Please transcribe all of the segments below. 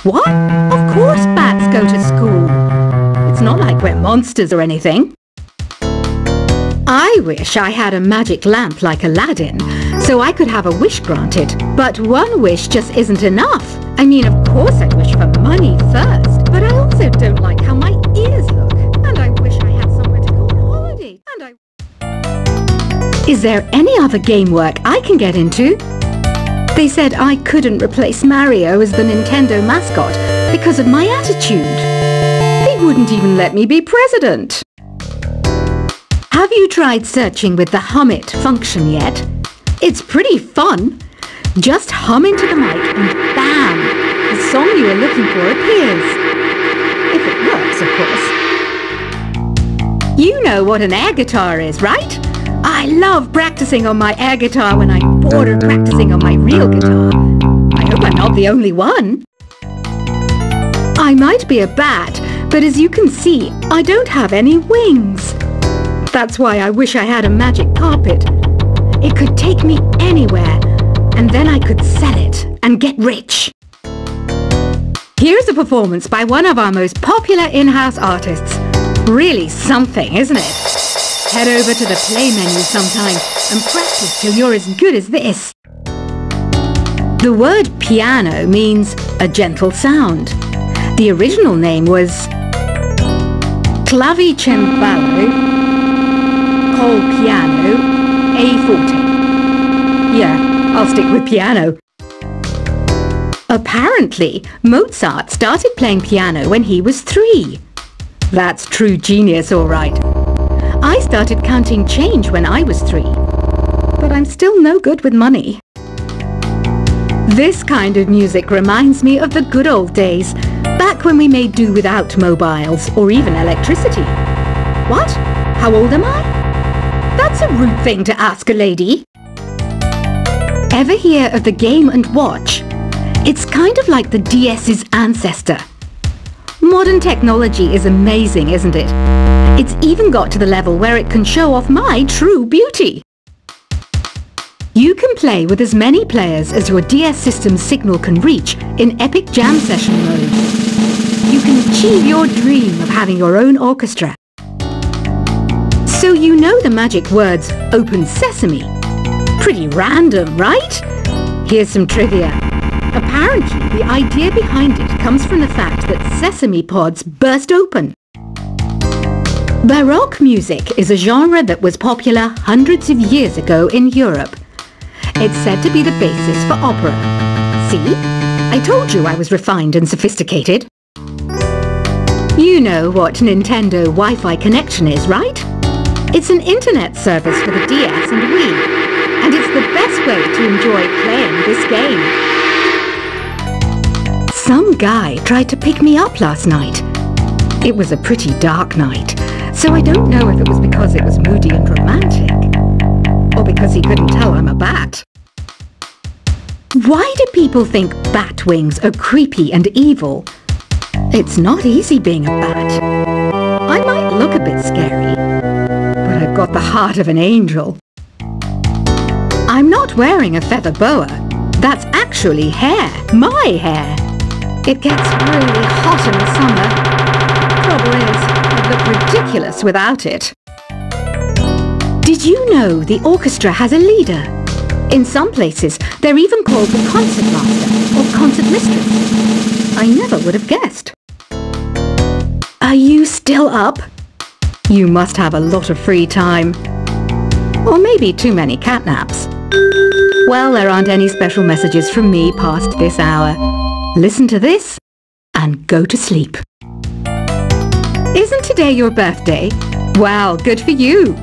What? Of course bats go to school. It's not like we're monsters or anything. I wish I had a magic lamp like Aladdin, so I could have a wish granted. But one wish just isn't enough. I mean, of course I'd wish for money first, but I also don't like how my ears look. And I wish I had somewhere to go on holiday. Is there any other game work I can get into? They said I couldn't replace Mario as the Nintendo mascot because of my attitude. They wouldn't even let me be president. Have you tried searching with the Hum It function yet? It's pretty fun. Just hum into the mic and bam! The song you are looking for appears. If it works, of course. You know what an air guitar is, right? I love practicing on my air guitar when I'm bored of practicing on my real guitar. I hope I'm not the only one. I might be a bat, but as you can see, I don't have any wings. That's why I wish I had a magic carpet. It could take me anywhere, and then I could sell it and get rich. Here's a performance by one of our most popular in-house artists. Really something, isn't it? Head over to the play menu sometime and practice till you're as good as this. The word piano means a gentle sound. The original name was clavicembalo col piano a forte. Yeah, I'll stick with piano. Apparently, Mozart started playing piano when he was 3. That's true genius, all right. I started counting change when I was 3, but I'm still no good with money. This kind of music reminds me of the good old days, back when we made do without mobiles or even electricity. What? How old am I? That's a rude thing to ask a lady. Ever hear of the Game & Watch? It's kind of like the DS's ancestor. Modern technology is amazing, isn't it? It's even got to the level where it can show off my true beauty. You can play with as many players as your DS system's signal can reach in Epic Jam Session mode. You can achieve your dream of having your own orchestra. So you know the magic words "Open Sesame." Pretty random, right? Here's some trivia. Apparently, the idea behind it comes from the fact that sesame pods burst open. Baroque music is a genre that was popular hundreds of years ago in Europe. It's said to be the basis for opera. See? I told you I was refined and sophisticated. You know what Nintendo Wi-Fi connection is, right? It's an internet service for the DS and Wii, and it's the best way to enjoy playing this game. Some guy tried to pick me up last night. It was a pretty dark night, so I don't know if it was because it was moody and romantic, or because he couldn't tell I'm a bat. Why do people think bat wings are creepy and evil? It's not easy being a bat. I might look a bit scary, but I've got the heart of an angel. I'm not wearing a feather boa. That's actually hair, my hair. It gets really hot in the summer. Trouble is, I'd look ridiculous without it. Did you know the orchestra has a leader? In some places, they're even called the concert master or concert mistress. I never would have guessed. Are you still up? You must have a lot of free time. Or maybe too many catnaps. Well, there aren't any special messages from me past this hour. Listen to this and go to sleep. Isn't today your birthday? Well, good for you.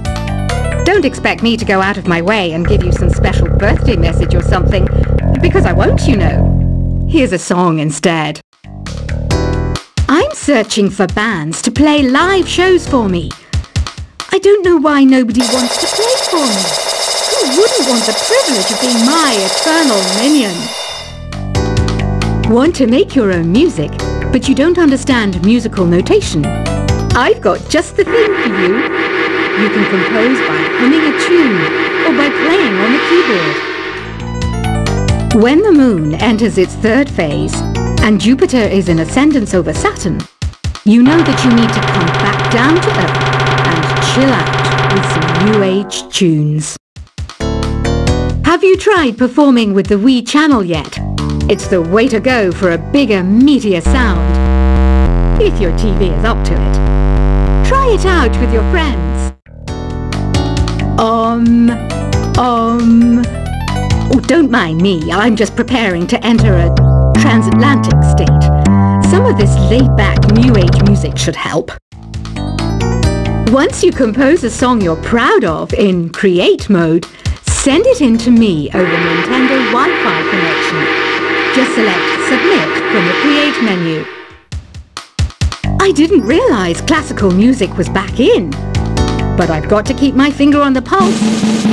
Don't expect me to go out of my way and give you some special birthday message or something, because I won't, you know. Here's a song instead. I'm searching for bands to play live shows for me. I don't know why nobody wants to play for me. Who wouldn't want the privilege of being my eternal minion? Want to make your own music, but you don't understand musical notation? I've got just the thing for you. You can compose by humming a tune or by playing on the keyboard. When the moon enters its third phase, and Jupiter is in ascendance over Saturn, you know that you need to come back down to Earth and chill out with some New Age tunes. Have you tried performing with the Wii channel yet? It's the way to go for a bigger, meatier sound. If your TV is up to it. Try it out with your friends. Oh, don't mind me. I'm just preparing to enter a transatlantic state. Some of this laid-back New Age music should help. Once you compose a song you're proud of in create mode, send it in to me over Nintendo Wi-Fi connection. Just select Submit from the Create menu. I didn't realize classical music was back in. But I've got to keep my finger on the pulse,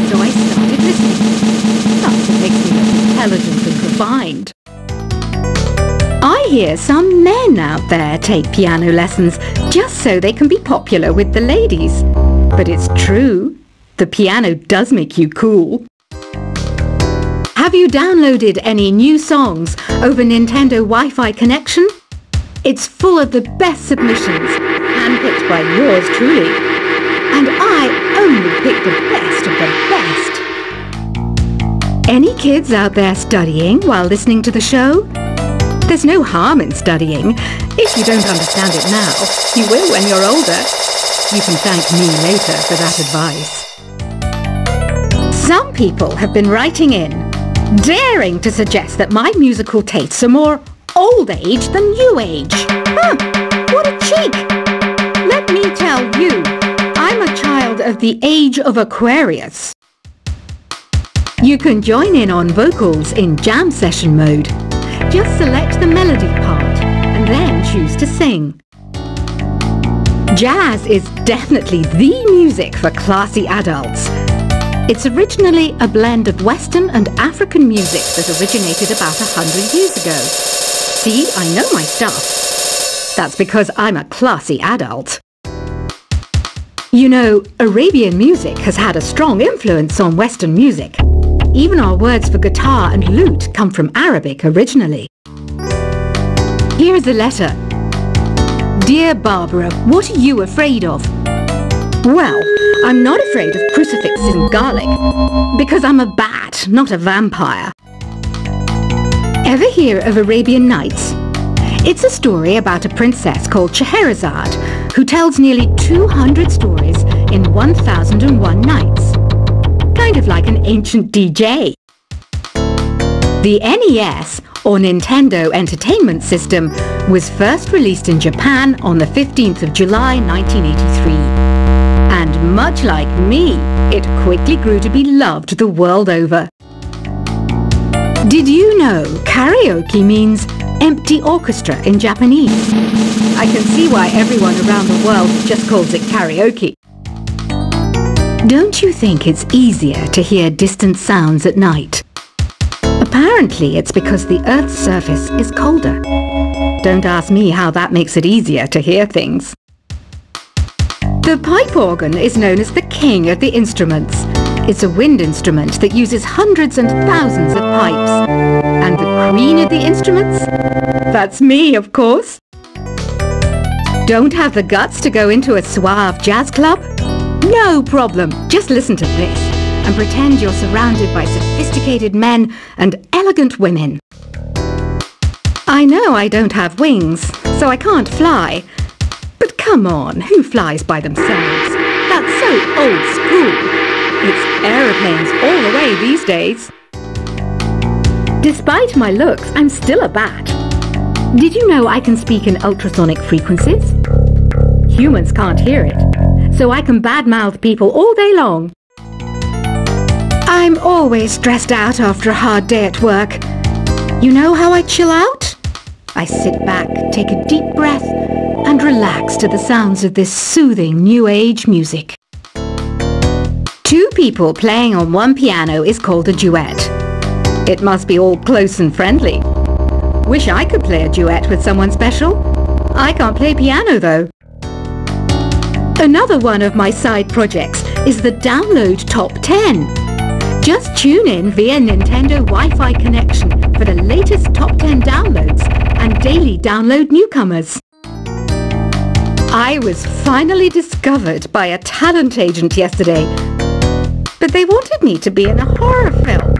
so I started listening. Plus, it makes me look intelligent and refined. I hear some men out there take piano lessons just so they can be popular with the ladies. But it's true, the piano does make you cool. Have you downloaded any new songs over Nintendo Wi-Fi connection? It's full of the best submissions, handpicked by yours truly. And I only pick the best of the best. Any kids out there studying while listening to the show? There's no harm in studying. If you don't understand it now, you will when you're older. You can thank me later for that advice. Some people have been writing in, daring to suggest that my musical tastes are more old age than new age. Huh, what a cheek! Let me tell you, I'm a child of the age of Aquarius. You can join in on vocals in jam session mode. Just select the melody part and then choose to sing. Jazz is definitely the music for classy adults. It's originally a blend of Western and African music that originated about 100 years ago. See, I know my stuff. That's because I'm a classy adult. You know, Arabian music has had a strong influence on Western music. Even our words for guitar and lute come from Arabic originally. Here's a letter. Dear Barbara, what are you afraid of? Well, I'm not afraid of crucifixes and garlic, because I'm a bat, not a vampire. Ever hear of Arabian Nights? It's a story about a princess called Scheherazade, who tells nearly 200 stories in 1001 nights. Kind of like an ancient DJ. The NES, or Nintendo Entertainment System, was first released in Japan on the 15th of July 1983. And much like me, it quickly grew to be loved the world over. Did you know karaoke means empty orchestra in Japanese? I can see why everyone around the world just calls it karaoke. Don't you think it's easier to hear distant sounds at night? Apparently it's because the Earth's surface is colder. Don't ask me how that makes it easier to hear things. The pipe organ is known as the king of the instruments. It's a wind instrument that uses hundreds and thousands of pipes. And the queen of the instruments? That's me, of course. Don't have the guts to go into a suave jazz club? No problem. Just listen to this and pretend you're surrounded by sophisticated men and elegant women. I know I don't have wings, so I can't fly. But come on, who flies by themselves? That's so old school. It's aeroplanes all the way these days. Despite my looks, I'm still a bat. Did you know I can speak in ultrasonic frequencies? Humans can't hear it, so I can badmouth people all day long. I'm always stressed out after a hard day at work. You know how I chill out? I sit back, take a deep breath, and relax to the sounds of this soothing new age music. Two people playing on one piano is called a duet. It must be all close and friendly. Wish I could play a duet with someone special. I can't play piano though. Another one of my side projects is the Download Top 10. Just tune in via Nintendo Wi-Fi connection for the latest Top 10 downloads and daily download newcomers. I was finally discovered by a talent agent yesterday, but they wanted me to be in a horror film.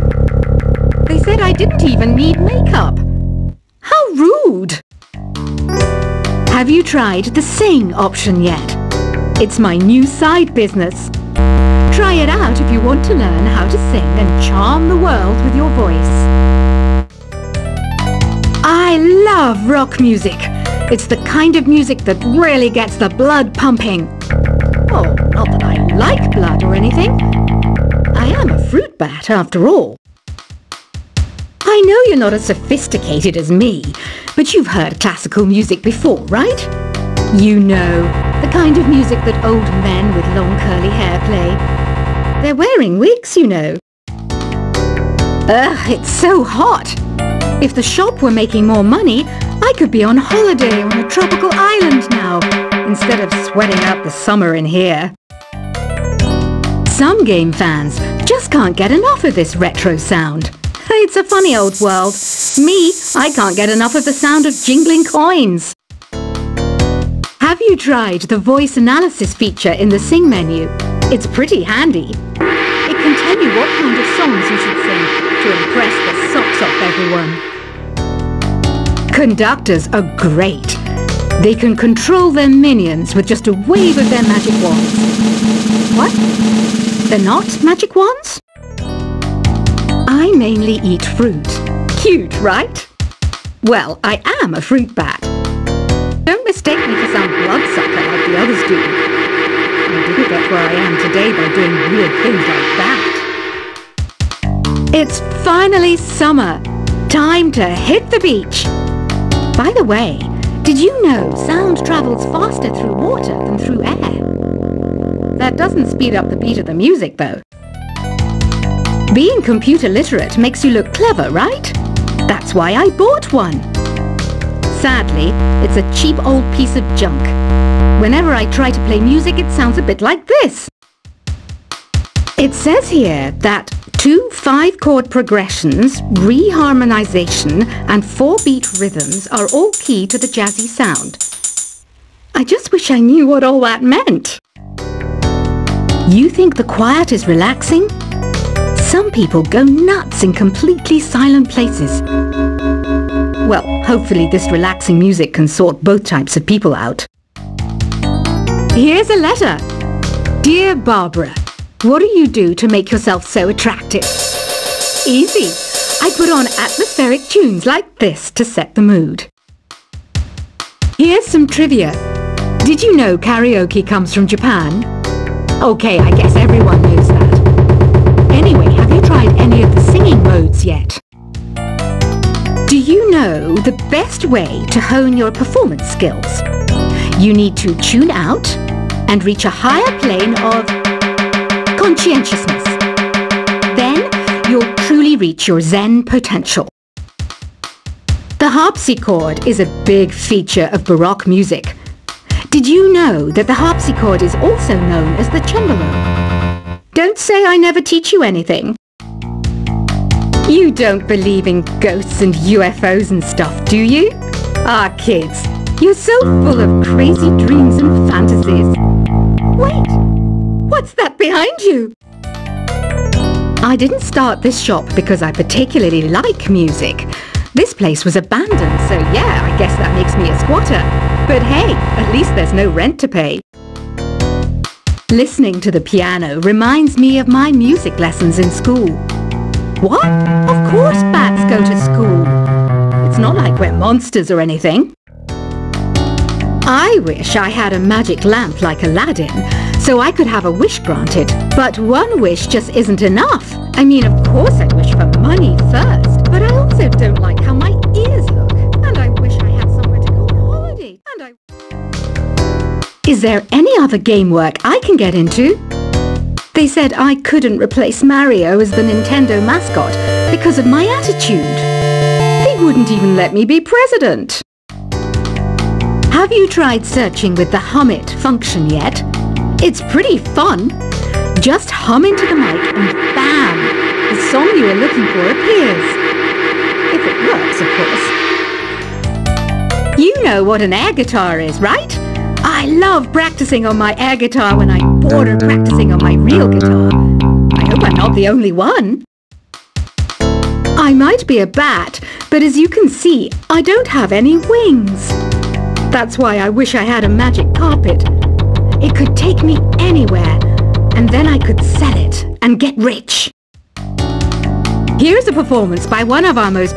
They said I didn't even need makeup. How rude! Have you tried the sing option yet? It's my new side business. Try it out if you want to learn how to sing and charm the world with your voice. I love rock music. It's the kind of music that really gets the blood pumping. Oh, not that I like blood or anything. I am a fruit bat after all. I know you're not as sophisticated as me, but you've heard classical music before, right? You know, the kind of music that old men with long curly hair play. They're wearing wigs, you know. Ugh, it's so hot. If the shop were making more money, I could be on holiday on a tropical island now, instead of sweating out the summer in here. Some game fans just can't get enough of this retro sound. It's a funny old world. Me, I can't get enough of the sound of jingling coins. Have you tried the voice analysis feature in the Sing menu? It's pretty handy. It can tell you what kind of songs you should sing to impress the socks off everyone. Conductors are great. They can control their minions with just a wave of their magic wands. What? They're not magic wands? I mainly eat fruit. Cute, right? Well, I am a fruit bat. Don't mistake me for some bloodsucker like the others do. I didn't get where I am today by doing weird things like that. It's finally summer. Time to hit the beach. By the way, did you know sound travels faster through water than through air? That doesn't speed up the beat of the music, though. Being computer literate makes you look clever, right? That's why I bought one. Sadly, it's a cheap old piece of junk. Whenever I try to play music, it sounds a bit like this. It says here that 2 5-chord progressions, reharmonization, and 4-beat rhythms are all key to the jazzy sound. I just wish I knew what all that meant. You think the quiet is relaxing? Some people go nuts in completely silent places. Well, hopefully this relaxing music can sort both types of people out. Here's a letter. Dear Barbara, what do you do to make yourself so attractive? Easy. I put on atmospheric tunes like this to set the mood. Here's some trivia. Did you know karaoke comes from Japan? Okay, I guess everyone knows that. Anyway, have you tried any of the singing modes yet? Do you know the best way to hone your performance skills? You need to tune out and reach a higher plane of conscientiousness. Then you'll truly reach your Zen potential. The harpsichord is a big feature of Baroque music. Did you know that the harpsichord is also known as the cembalo? Don't say I never teach you anything. You don't believe in ghosts and UFOs and stuff, do you? Ah, kids, you're so full of crazy dreams and fantasies. Wait, what's that behind you? I didn't start this shop because I particularly like music. This place was abandoned, so yeah, I guess that makes me a squatter. But hey, at least there's no rent to pay. Listening to the piano reminds me of my music lessons in school. What? Of course bats go to school. It's not like we're monsters or anything. I wish I had a magic lamp like Aladdin, so I could have a wish granted. But one wish just isn't enough. I mean, of course I'd wish for money first, but I also don't like how my ears look. And I wish I had somewhere to go on holiday. Is there any other game work I can get into? They said I couldn't replace Mario as the Nintendo mascot because of my attitude. They wouldn't even let me be president. Have you tried searching with the Hum It function yet? It's pretty fun. Just hum into the mic and bam! The song you are looking for appears. If it works, of course. You know what an air guitar is, right? I love practicing on my air guitar when I'm bored of practicing on my real guitar. I hope I'm not the only one. I might be a bat, but as you can see, I don't have any wings. That's why I wish I had a magic carpet. It could take me anywhere, and then I could sell it and get rich. Here's a performance by one of our most